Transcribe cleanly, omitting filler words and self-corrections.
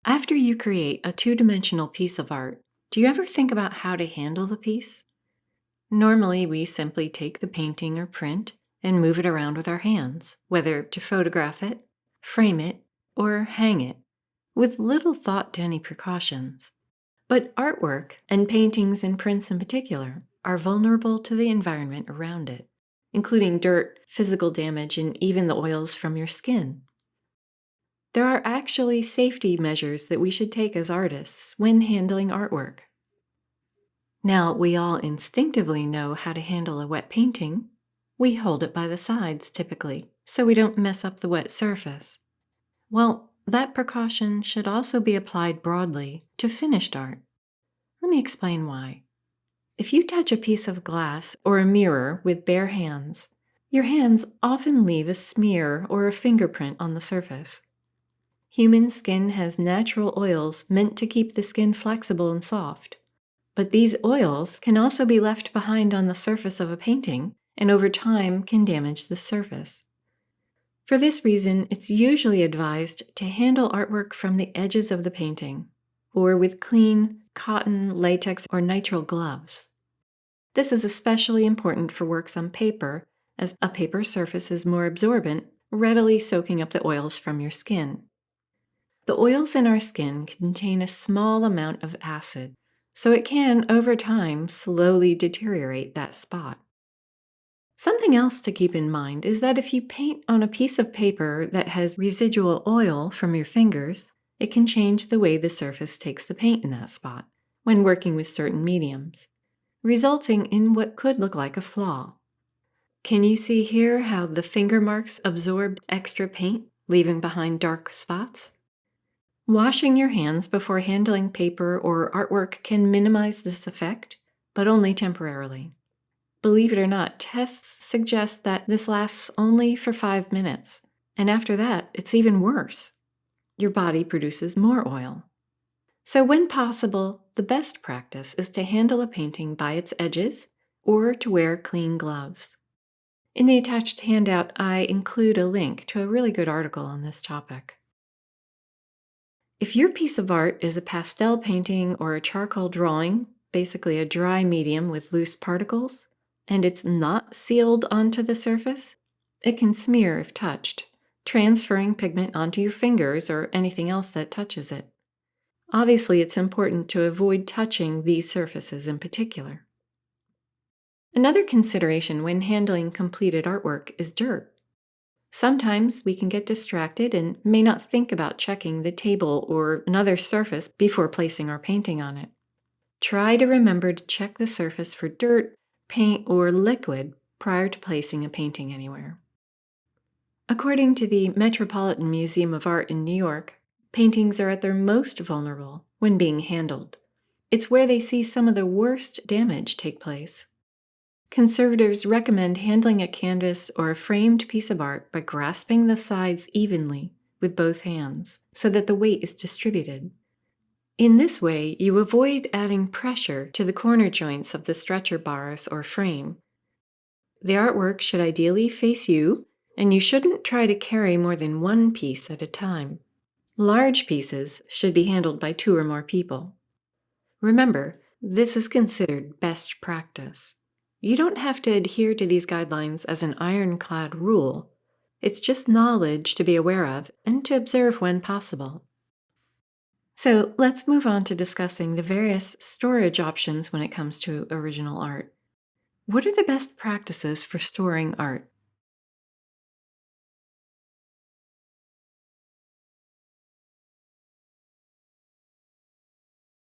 After you create a two-dimensional piece of art, do you ever think about how to handle the piece? Normally, we simply take the painting or print and move it around with our hands, whether to photograph it, frame it, or hang it, with little thought to any precautions. But artwork, and paintings and prints in particular, are vulnerable to the environment around it, including dirt, physical damage, and even the oils from your skin. There are actually safety measures that we should take as artists when handling artwork. Now, we all instinctively know how to handle a wet painting. We hold it by the sides, typically, so we don't mess up the wet surface. Well, that precaution should also be applied broadly to finished art. Let me explain why. If you touch a piece of glass or a mirror with bare hands, your hands often leave a smear or a fingerprint on the surface. Human skin has natural oils meant to keep the skin flexible and soft. But these oils can also be left behind on the surface of a painting and over time can damage the surface. For this reason, it's usually advised to handle artwork from the edges of the painting or with clean cotton, latex, or nitrile gloves. This is especially important for works on paper, as a paper surface is more absorbent, readily soaking up the oils from your skin. The oils in our skin contain a small amount of acid, so it can, over time, slowly deteriorate that spot. Something else to keep in mind is that if you paint on a piece of paper that has residual oil from your fingers, it can change the way the surface takes the paint in that spot when working with certain mediums, resulting in what could look like a flaw. Can you see here how the finger marks absorbed extra paint, leaving behind dark spots? Washing your hands before handling paper or artwork can minimize this effect, but only temporarily. Believe it or not, tests suggest that this lasts only for 5 minutes, and after that, it's even worse. Your body produces more oil. So when possible, the best practice is to handle a painting by its edges or to wear clean gloves. In the attached handout, I include a link to a really good article on this topic. If your piece of art is a pastel painting or a charcoal drawing, basically a dry medium with loose particles, and it's not sealed onto the surface, it can smear if touched, transferring pigment onto your fingers or anything else that touches it. Obviously, it's important to avoid touching these surfaces in particular. Another consideration when handling completed artwork is dirt. Sometimes we can get distracted and may not think about checking the table or another surface before placing our painting on it. Try to remember to check the surface for dirt, paint, or liquid prior to placing a painting anywhere. According to the Metropolitan Museum of Art in New York, paintings are at their most vulnerable when being handled. It's where they see some of the worst damage take place. Conservators recommend handling a canvas or a framed piece of art by grasping the sides evenly with both hands so that the weight is distributed. In this way, you avoid adding pressure to the corner joints of the stretcher bars or frame. The artwork should ideally face you, and you shouldn't try to carry more than one piece at a time. Large pieces should be handled by 2 or more people. Remember, this is considered best practice. You don't have to adhere to these guidelines as an ironclad rule. It's just knowledge to be aware of and to observe when possible. So let's move on to discussing the various storage options when it comes to original art. What are the best practices for storing art?